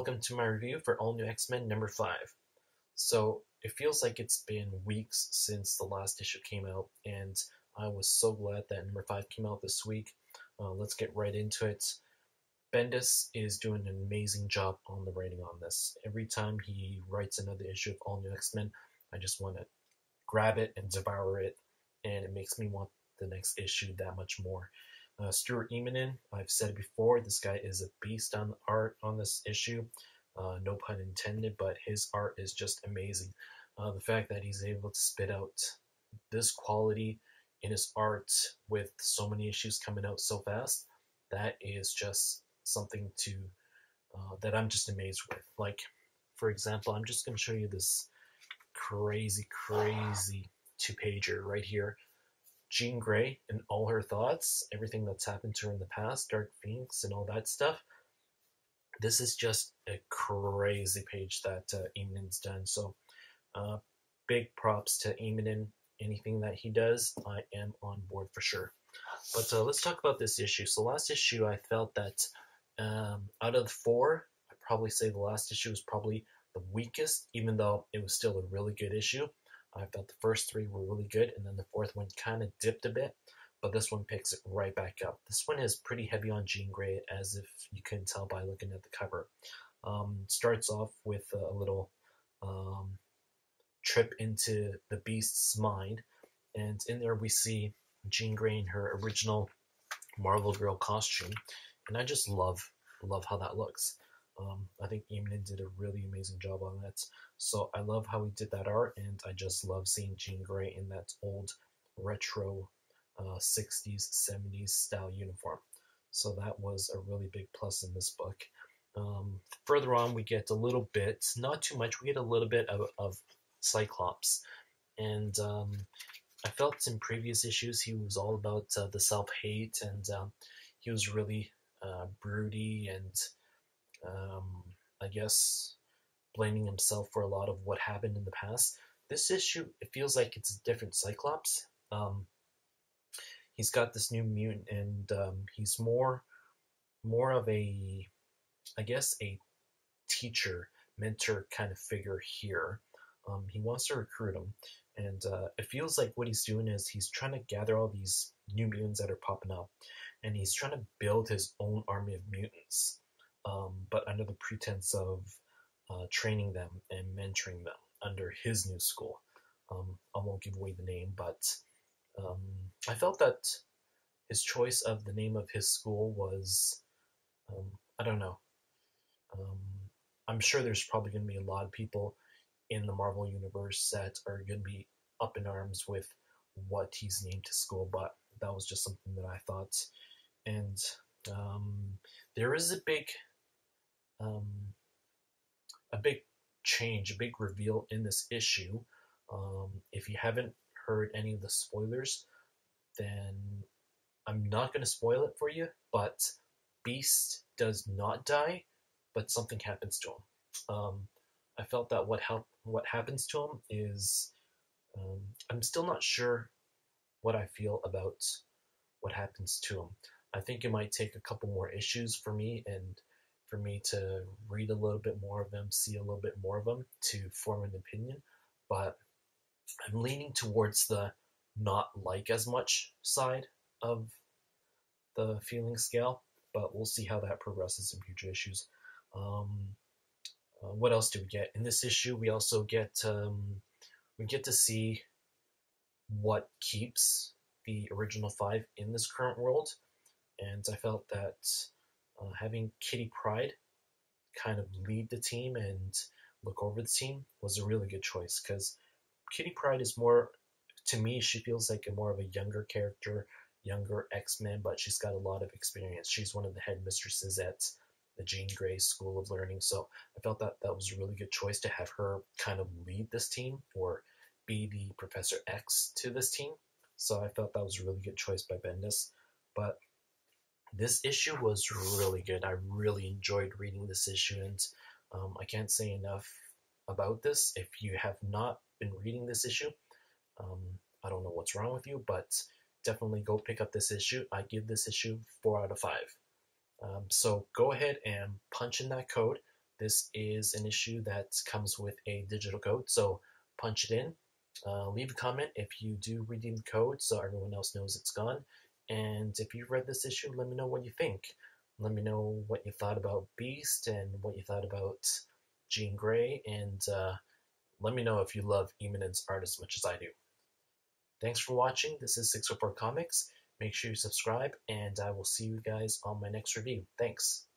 welcome to my review for All New X-Men number 5. So, it feels like it's been weeks since the last issue came out, and I was so glad that number 5 came out this week. Let's get right into it. Bendis is doing an amazing job on the writing on this. Every time he writes another issue of All New X-Men, I just want to grab it and devour it, and it makes me want the next issue that much more. Stuart Immonen, I've said it before, this guy is a beast on art on this issue. No pun intended, but his art is just amazing. The fact that he's able to spit out this quality in his art with so many issues coming out so fast, that is just something to that I'm just amazed with. Like, for example, I'm just going to show you this crazy two-pager right here. Jean Grey and all her thoughts, everything that's happened to her in the past, Dark Phoenix and all that stuff. This is just a crazy page that Immonen's done. So big props to Immonen. Anything that he does, I am on board for sure. But let's talk about this issue. So last issue, I felt that out of the 4, I'd probably say the last issue was probably the weakest, even though it was still a really good issue. I felt the first 3 were really good, and then the 4th one kind of dipped a bit, but this one picks it right back up. This one is pretty heavy on Jean Grey, as if you couldn't tell by looking at the cover. Starts off with a little trip into the Beast's mind, and in there we see Jean Grey in her original Marvel Girl costume, and I just love how that looks. I think Immonen did a really amazing job on that. So I love how he did that art, and I just love seeing Jean Grey in that old retro 60s, 70s style uniform. So that was a really big plus in this book. Further on, we get a little bit, not too much, we get a little bit of Cyclops. And I felt in previous issues he was all about the self-hate, and he was really broody and I guess blaming himself for a lot of what happened in the past. This issue, it feels like it's a different Cyclops. He's got this new mutant, and he's more of a, I guess, a teacher, mentor kind of figure here. He wants to recruit him, and it feels like what he's doing is he's trying to gather all these new mutants that are popping up, and he's trying to build his own army of mutants. But under the pretense of training them and mentoring them under his new school. I won't give away the name, but I felt that his choice of the name of his school was, I don't know. I'm sure there's probably going to be a lot of people in the Marvel Universe that are going to be up in arms with what he's named his school, but that was just something that I thought. And there is a big change, a big reveal in this issue. If you haven't heard any of the spoilers, then I'm not going to spoil it for you, but Beast does not die, but something happens to him. I felt that what happens to him is, I'm still not sure what I feel about what happens to him. I think it might take a couple more issues for me, and for me to read a little bit more of them, see a little bit more of them to form an opinion, but I'm leaning towards the not like as much side of the feeling scale, but we'll see how that progresses in future issues. What else do we get? In this issue, we also get to see what keeps the original 5 in this current world, and I felt that having Kitty Pryde kind of lead the team and look over the team was a really good choice, because Kitty Pryde is more, to me, she feels like more of a younger character, younger X-Men, but she's got a lot of experience. She's one of the headmistresses at the Jean Grey School of Learning, so I felt that that was a really good choice to have her kind of lead this team, or be the Professor X to this team. So I felt that was a really good choice by Bendis. But this issue was really good. I really enjoyed reading this issue, and I can't say enough about this. If you have not been reading this issue, I don't know what's wrong with you, but definitely go pick up this issue. I give this issue 4 out of 5. So go ahead and punch in that code. This is an issue that comes with a digital code, so punch it in. Leave a comment if you do redeem the code so everyone else knows it's gone. And if you read this issue, let me know what you think. Let me know what you thought about Beast and what you thought about Jean Grey, and let me know if you love Eminence art as much as I do. Thanks for watching. This is 604 Comics. Make sure you subscribe, and I will see you guys on my next review. Thanks.